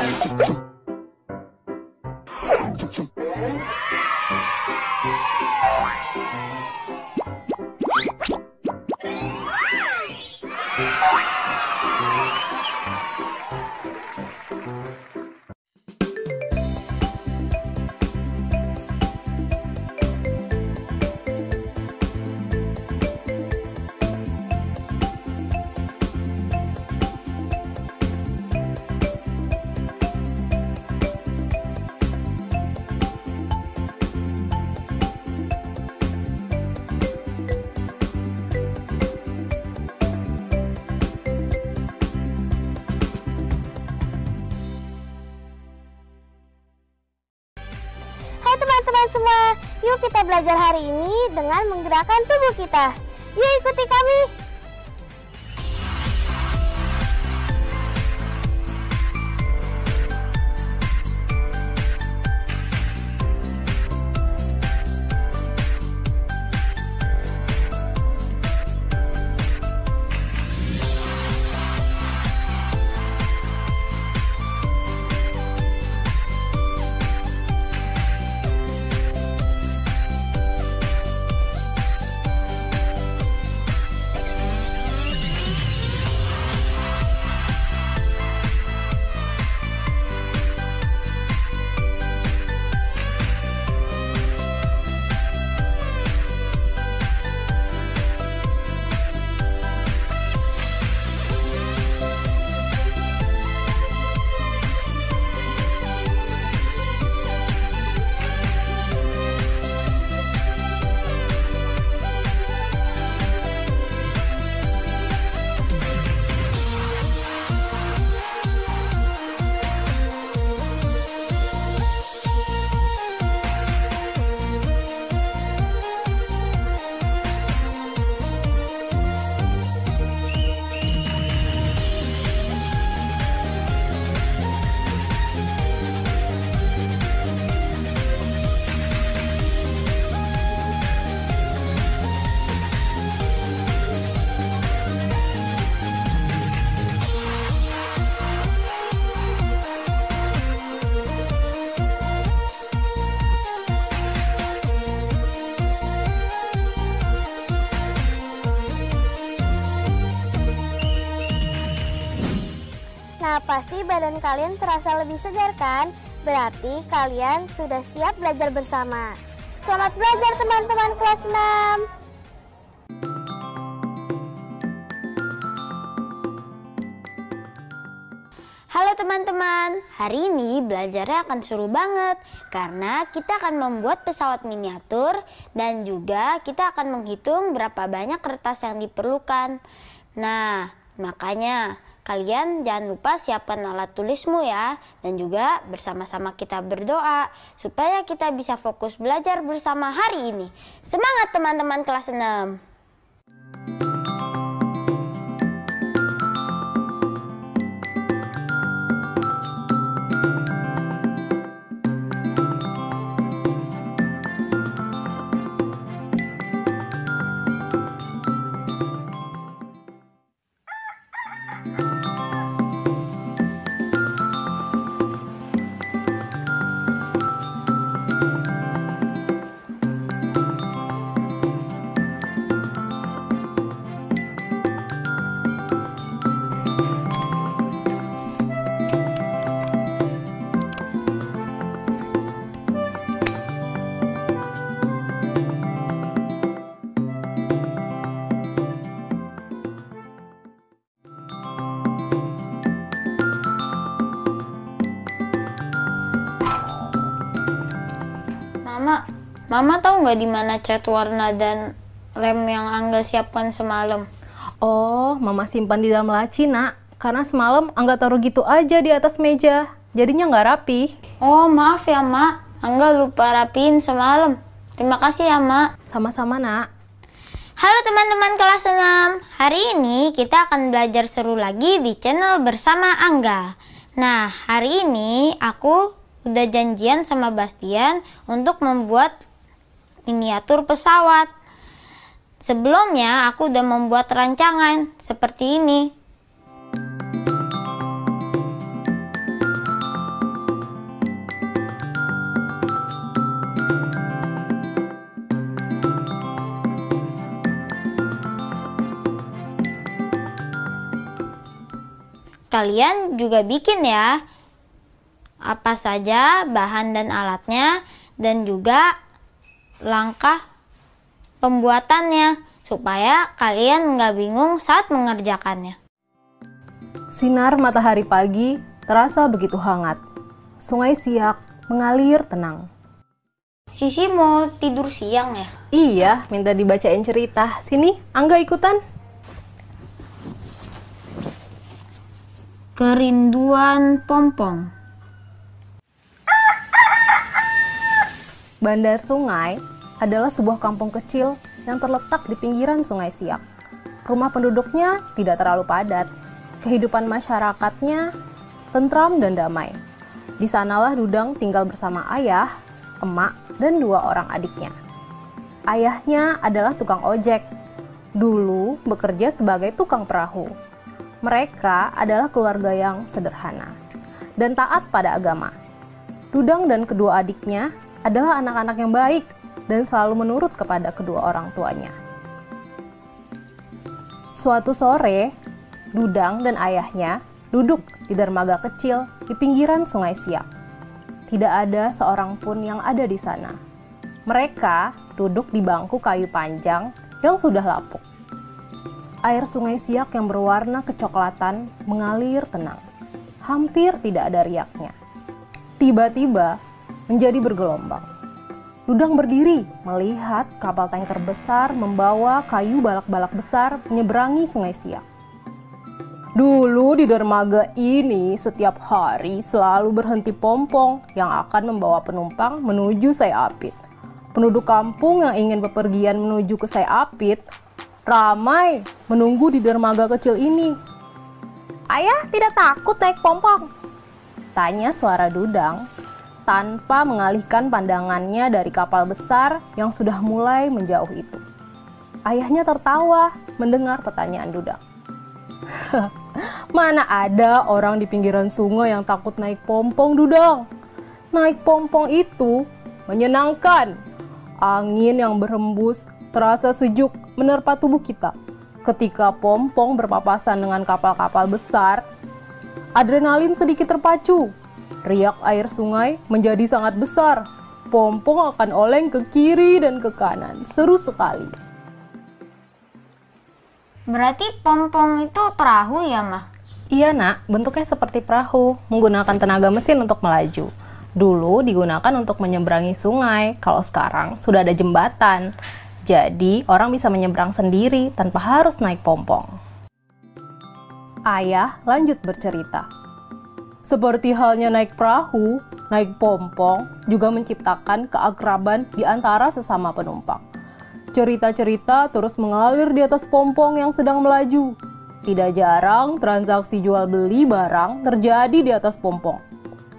Hai teman-teman semua, yuk kita belajar hari ini dengan menggerakkan tubuh kita. Yuk ikuti kami. Nah, pasti badan kalian terasa lebih segar kan? Berarti kalian sudah siap belajar bersama. Selamat belajar teman-teman kelas 6. Halo teman-teman, hari ini belajarnya akan seru banget karena kita akan membuat pesawat miniatur dan juga kita akan menghitung berapa banyak kertas yang diperlukan. Nah, makanya kalian jangan lupa siapkan alat tulismu ya, dan juga bersama-sama kita berdoa supaya kita bisa fokus belajar bersama hari ini. Semangat teman-teman kelas 6. Mama tahu nggak di mana cat warna dan lem yang Angga siapkan semalam? Oh, Mama simpan di dalam laci, Nak. Karena semalam Angga taruh gitu aja di atas meja. Jadinya nggak rapi. Oh, maaf ya, Mak. Angga lupa rapiin semalam. Terima kasih ya, Mak. Sama-sama, Nak. Halo teman-teman kelas 6. Hari ini kita akan belajar seru lagi di channel Bersama Angga. Nah, hari ini aku udah janjian sama Bastian untuk membuat miniatur pesawat. Sebelumnya aku udah membuat rancangan seperti ini. Kalian juga bikin ya. Apa saja bahan dan alatnya dan juga langkah pembuatannya supaya kalian nggak bingung saat mengerjakannya. Sinar matahari pagi terasa begitu hangat. Sungai Siak mengalir tenang. Sisi mau tidur siang ya? Iya, minta dibacain cerita. Sini, Angga ikutan. Kerinduan Pompong. Bandar Sungai adalah sebuah kampung kecil yang terletak di pinggiran Sungai Siak. Rumah penduduknya tidak terlalu padat. Kehidupan masyarakatnya tentram dan damai. Di sanalah Dudang tinggal bersama ayah, emak, dan 2 orang adiknya. Ayahnya adalah tukang ojek. Dulu bekerja sebagai tukang perahu. Mereka adalah keluarga yang sederhana dan taat pada agama. Dudang dan kedua adiknya adalah anak-anak yang baik dan selalu menurut kepada kedua orang tuanya. Suatu sore, Dudang dan ayahnya duduk di dermaga kecil di pinggiran Sungai Siak. Tidak ada seorang pun yang ada di sana. Mereka duduk di bangku kayu panjang yang sudah lapuk. Air Sungai Siak yang berwarna kecoklatan mengalir tenang. Hampir tidak ada riaknya. Tiba-tiba menjadi bergelombang. Dudang berdiri melihat kapal tanker besar membawa kayu balak-balak besar menyeberangi Sungai Siak. Dulu di dermaga ini setiap hari selalu berhenti pompong yang akan membawa penumpang menuju Sai Apit. Penduduk kampung yang ingin bepergian menuju ke Sai Apit ramai menunggu di dermaga kecil ini. Ayah tidak takut naik pompong? Tanya suara Dudang tanpa mengalihkan pandangannya dari kapal besar yang sudah mulai menjauh itu. Ayahnya tertawa mendengar pertanyaan Dudang. Mana ada orang di pinggiran sungai yang takut naik pompong, Dudang? Naik pompong itu menyenangkan. Angin yang berhembus terasa sejuk menerpa tubuh kita. Ketika pompong berpapasan dengan kapal-kapal besar, adrenalin sedikit terpacu. Riak air sungai menjadi sangat besar. Pompong akan oleng ke kiri dan ke kanan. Seru sekali. Berarti pompong itu perahu ya, Mah? Iya, Nak. Bentuknya seperti perahu, menggunakan tenaga mesin untuk melaju. Dulu digunakan untuk menyeberangi sungai, kalau sekarang sudah ada jembatan. Jadi, orang bisa menyeberang sendiri tanpa harus naik pompong. Ayah lanjut bercerita. Seperti halnya naik perahu, naik pompong juga menciptakan keakraban di antara sesama penumpang. Cerita-cerita terus mengalir di atas pompong yang sedang melaju. Tidak jarang transaksi jual beli barang terjadi di atas pompong.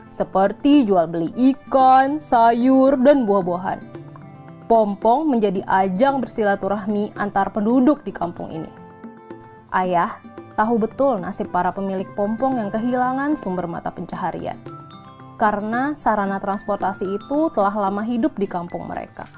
Seperti jual beli ikan, sayur, dan buah-buahan. Pompong menjadi ajang bersilaturahmi antar penduduk di kampung ini. Ayah tahu betul nasib para pemilik pompong yang kehilangan sumber mata pencaharian. Karena sarana transportasi itu telah lama hidup di kampung mereka.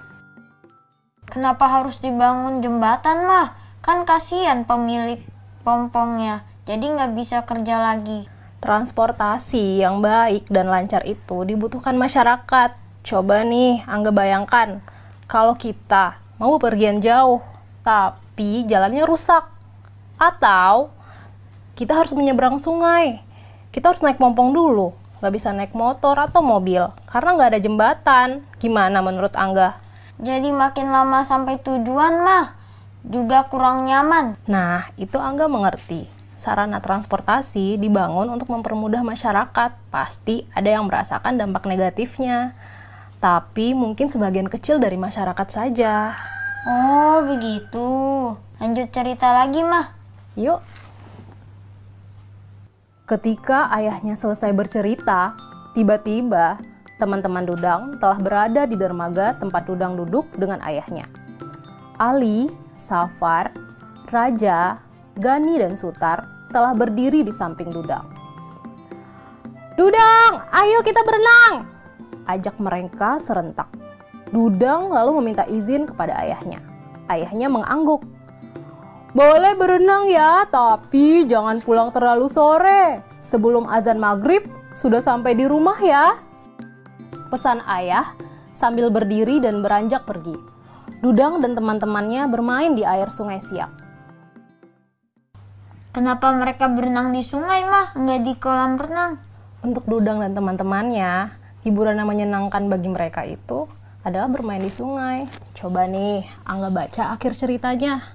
Kenapa harus dibangun jembatan, Mah? Kan kasihan pemilik pompongnya, jadi nggak bisa kerja lagi. Transportasi yang baik dan lancar itu dibutuhkan masyarakat. Coba nih, Angga bayangkan, kalau kita mau bepergian jauh, tapi jalannya rusak. Atau kita harus menyeberang sungai. Kita harus naik pompong dulu, nggak bisa naik motor atau mobil, karena nggak ada jembatan. Gimana menurut Angga? Jadi makin lama sampai tujuan, Mah, juga kurang nyaman. Nah, itu Angga mengerti. Sarana transportasi dibangun untuk mempermudah masyarakat. Pasti ada yang merasakan dampak negatifnya. Tapi mungkin sebagian kecil dari masyarakat saja. Oh, begitu. Lanjut cerita lagi, Mah. Yuk. Ketika ayahnya selesai bercerita, tiba-tiba teman-teman Dudang telah berada di dermaga tempat Dudang duduk dengan ayahnya. Ali, Safar, Raja, Gani, dan Sutar telah berdiri di samping Dudang. "Dudang, ayo kita berenang!" ajak mereka serentak. Dudang lalu meminta izin kepada ayahnya. Ayahnya mengangguk. Boleh berenang ya, tapi jangan pulang terlalu sore. Sebelum azan maghrib, sudah sampai di rumah ya. Pesan ayah sambil berdiri dan beranjak pergi. Dudang dan teman-temannya bermain di air Sungai Siak. Kenapa mereka berenang di sungai, Mah? Nggak di kolam renang? Untuk Dudang dan teman-temannya, hiburan yang menyenangkan bagi mereka itu adalah bermain di sungai. Coba nih, Angga baca akhir ceritanya.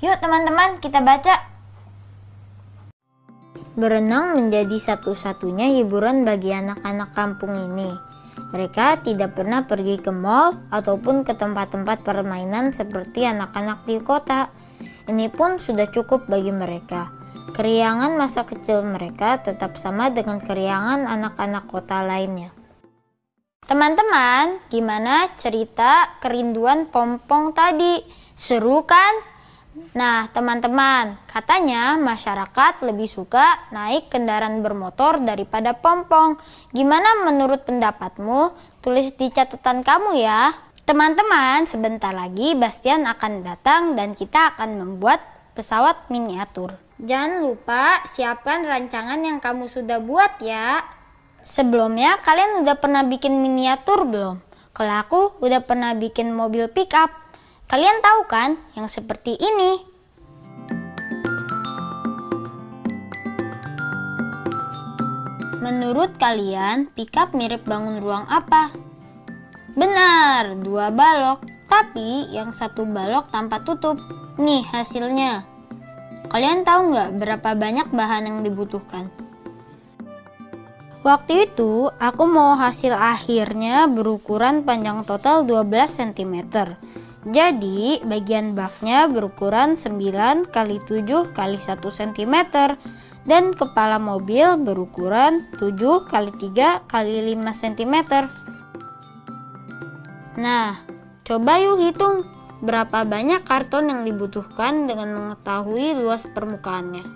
Yuk teman-teman, kita baca. Berenang menjadi satu-satunya hiburan bagi anak-anak kampung ini. Mereka tidak pernah pergi ke mall ataupun ke tempat-tempat permainan seperti anak-anak di kota. Ini pun sudah cukup bagi mereka. Keriangan masa kecil mereka tetap sama dengan keriangan anak-anak kota lainnya. Teman-teman, gimana cerita kerinduan Pompong tadi? Seru kan? Nah, teman-teman, katanya masyarakat lebih suka naik kendaraan bermotor daripada Pompong. Gimana menurut pendapatmu? Tulis di catatan kamu ya. Teman-teman, sebentar lagi Bastian akan datang dan kita akan membuat pesawat miniatur. Jangan lupa siapkan rancangan yang kamu sudah buat ya. Sebelumnya kalian udah pernah bikin miniatur belum? Kalau aku udah pernah bikin mobil pick up. Kalian tahu kan yang seperti ini? Menurut kalian pick up mirip bangun ruang apa? Benar, 2 balok. Tapi yang satu balok tanpa tutup. Nih hasilnya. Kalian tahu nggak berapa banyak bahan yang dibutuhkan? Waktu itu aku mau hasil akhirnya berukuran panjang total 12 cm. Jadi bagian baknya berukuran 9 x 7 x 1 cm dan kepala mobil berukuran 7 x 3 x 5 cm. Nah, coba yuk hitung berapa banyak karton yang dibutuhkan dengan mengetahui luas permukaannya.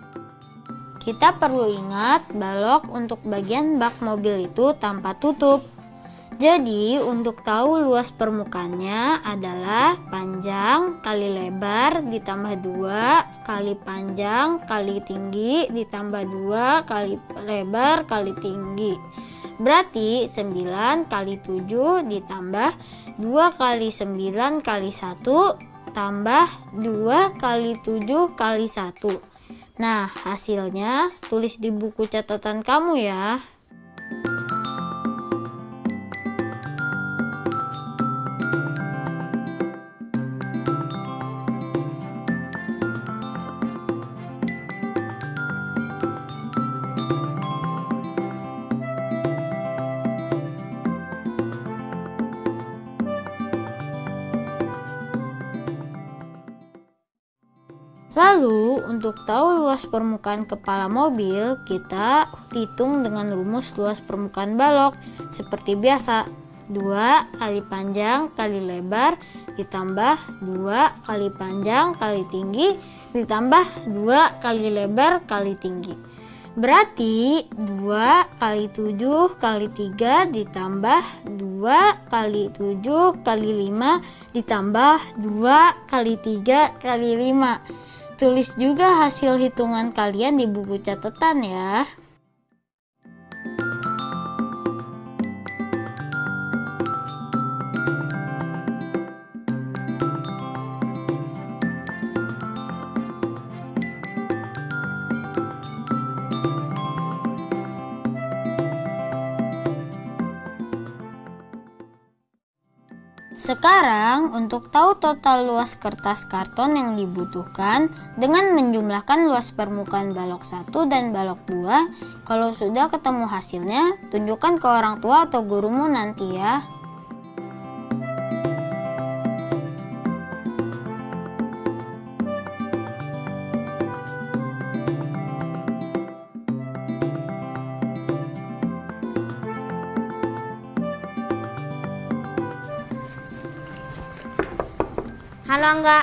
Kita perlu ingat balok untuk bagian bak mobil itu tanpa tutup. Jadi untuk tahu luas permukaannya adalah panjang kali lebar ditambah 2 kali panjang kali tinggi ditambah 2 kali lebar kali tinggi. Berarti 9 kali 7 ditambah 2 kali 9 kali 1 tambah 2 kali 7 kali 1. Nah hasilnya tulis di buku catatan kamu ya. Lalu, untuk tahu luas permukaan kepala mobil, kita hitung dengan rumus luas permukaan balok. Seperti biasa, 2 kali panjang kali lebar ditambah 2 kali panjang kali tinggi ditambah 2 kali lebar kali tinggi. Berarti 2 kali 7 kali 3 ditambah 2 kali 7 kali 5 ditambah 2 kali 3 kali 5. Tulis juga hasil hitungan kalian di buku catatan ya. Sekarang untuk tahu total luas kertas karton yang dibutuhkan dengan menjumlahkan luas permukaan balok 1 dan balok 2. Kalau sudah ketemu hasilnya, tunjukkan ke orang tua atau gurumu nanti ya. Halo Angga.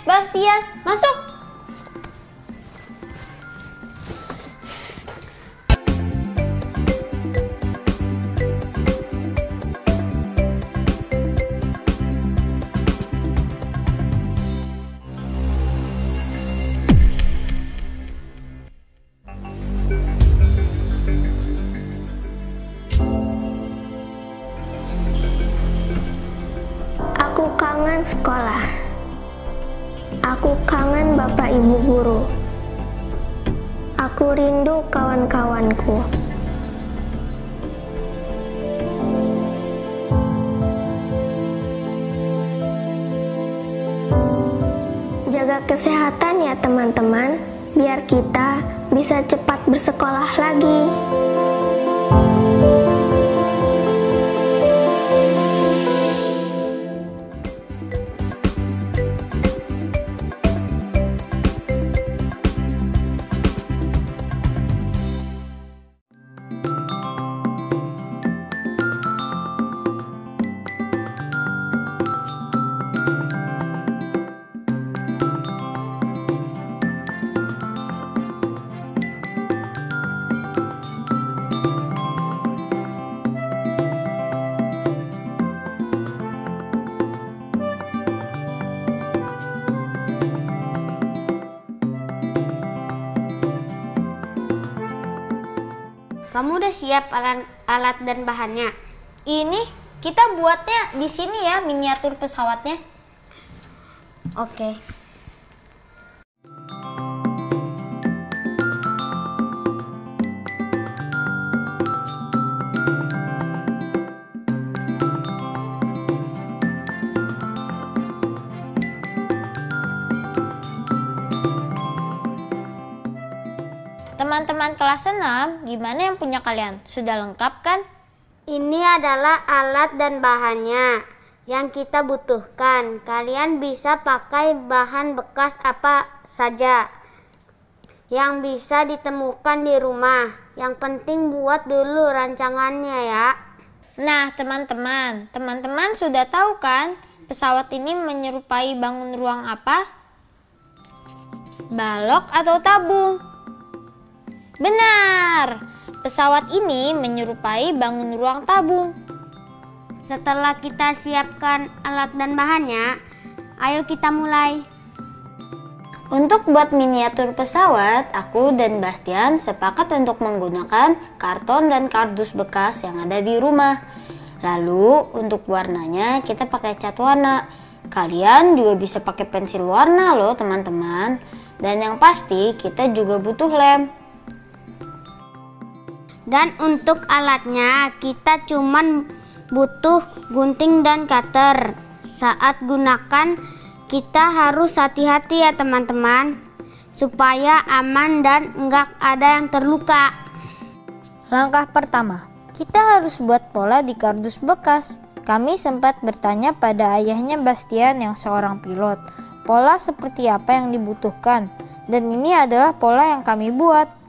Bastian, masuk. Aku rindu kawan-kawanku. Jaga kesehatan ya teman-teman, biar kita bisa cepat bersekolah lagi. Kamu udah siap alat dan bahannya? Ini kita buatnya di sini ya, miniatur pesawatnya. Oke. Teman-teman kelas 6, gimana yang punya kalian? Sudah lengkap kan? Ini adalah alat dan bahannya yang kita butuhkan. Kalian bisa pakai bahan bekas apa saja yang bisa ditemukan di rumah. Yang penting buat dulu rancangannya ya. Nah, teman-teman sudah tahu kan pesawat ini menyerupai bangun ruang apa? Balok atau tabung? Benar, pesawat ini menyerupai bangun ruang tabung. Setelah kita siapkan alat dan bahannya, ayo kita mulai. Untuk buat miniatur pesawat, aku dan Bastian sepakat untuk menggunakan karton dan kardus bekas yang ada di rumah. Lalu untuk warnanya kita pakai cat warna. Kalian juga bisa pakai pensil warna loh teman-teman. Dan yang pasti kita juga butuh lem. Dan untuk alatnya kita cuman butuh gunting dan cutter. Saat gunakan kita harus hati-hati ya teman-teman, supaya aman dan enggak ada yang terluka. Langkah pertama, kita harus buat pola di kardus bekas. Kami sempat bertanya pada ayahnya Bastian yang seorang pilot, pola seperti apa yang dibutuhkan. Dan ini adalah pola yang kami buat.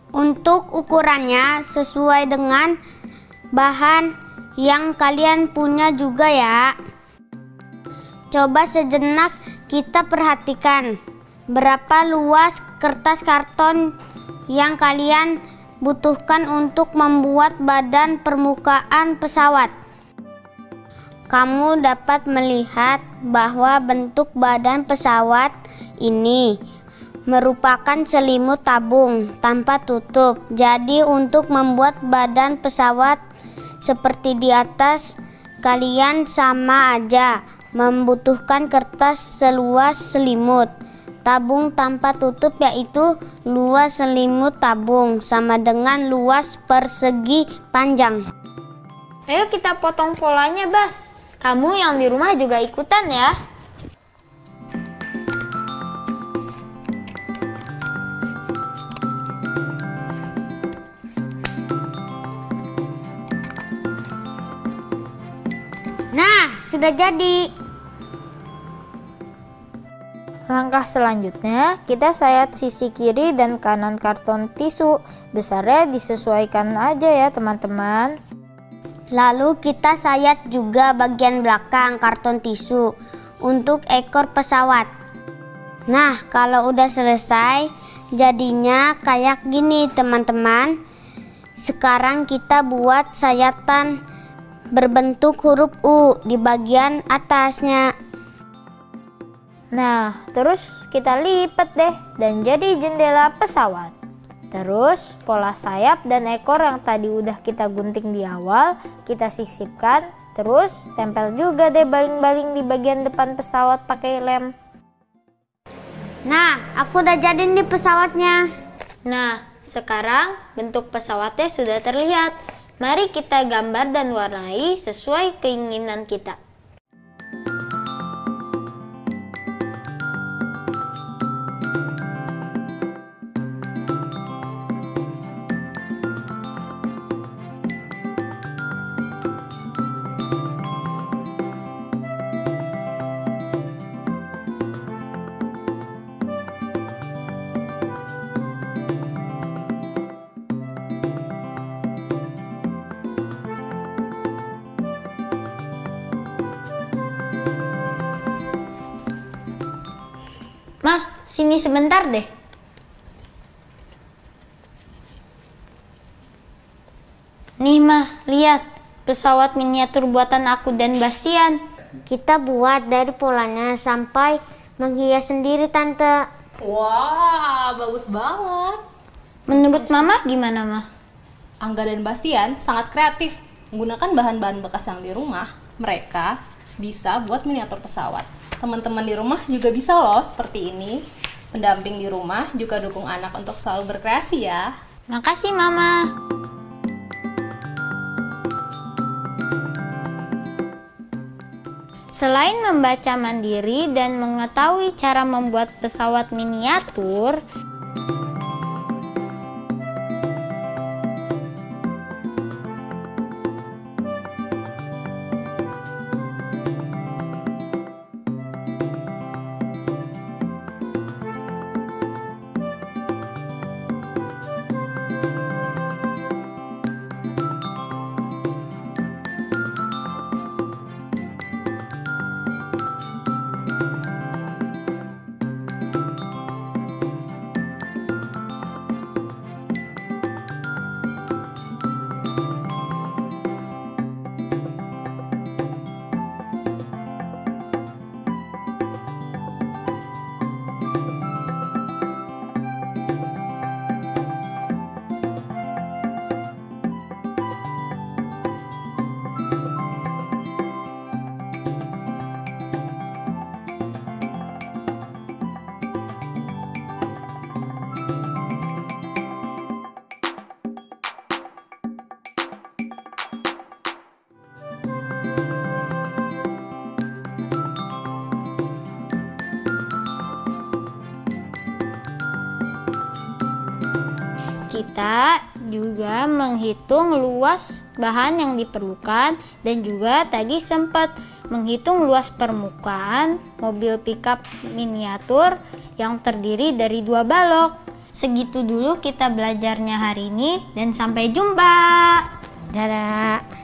Untuk ukurannya sesuai dengan bahan yang kalian punya juga ya. Coba sejenak kita perhatikan berapa luas kertas karton yang kalian butuhkan untuk membuat badan permukaan pesawat. Kamu dapat melihat bahwa bentuk badan pesawat ini merupakan selimut tabung tanpa tutup. Jadi untuk membuat badan pesawat seperti di atas, kalian sama aja membutuhkan kertas seluas selimut tabung tanpa tutup, yaitu luas selimut tabung sama dengan luas persegi panjang. Ayo kita potong polanya, Bas. Kamu yang di rumah juga ikutan ya. Nah, sudah jadi. Langkah selanjutnya, kita sayat sisi kiri dan kanan karton tisu. Besarnya disesuaikan aja ya teman-teman. Lalu kita sayat juga bagian belakang karton tisu untuk ekor pesawat. Nah, kalau udah selesai, jadinya kayak gini teman-teman. Sekarang kita buat sayatan berbentuk huruf U di bagian atasnya. Nah, terus kita lipat deh dan jadi jendela pesawat. Terus pola sayap dan ekor yang tadi udah kita gunting di awal, kita sisipkan. Terus tempel juga deh baling-baling di bagian depan pesawat pakai lem. Nah, aku udah jadi nih pesawatnya. Nah, sekarang bentuk pesawatnya sudah terlihat. Mari kita gambar dan warnai sesuai keinginan kita. Mah, sini sebentar deh. Nih Mah, lihat pesawat miniatur buatan aku dan Bastian. Kita buat dari polanya sampai menghias sendiri, Tante. Wah, bagus banget. Menurut Mama gimana Mah? Angga dan Bastian sangat kreatif. Menggunakan bahan-bahan bekas yang di rumah, mereka bisa buat miniatur pesawat. Teman-teman di rumah juga bisa loh seperti ini. Pendamping di rumah juga dukung anak untuk selalu berkreasi ya. Makasih Mama. Selain membaca mandiri dan mengetahui cara membuat pesawat miniatur, kita juga menghitung luas bahan yang diperlukan dan juga tadi sempat menghitung luas permukaan mobil pickup miniatur yang terdiri dari 2 balok. Segitu dulu kita belajarnya hari ini dan sampai jumpa. Dadah.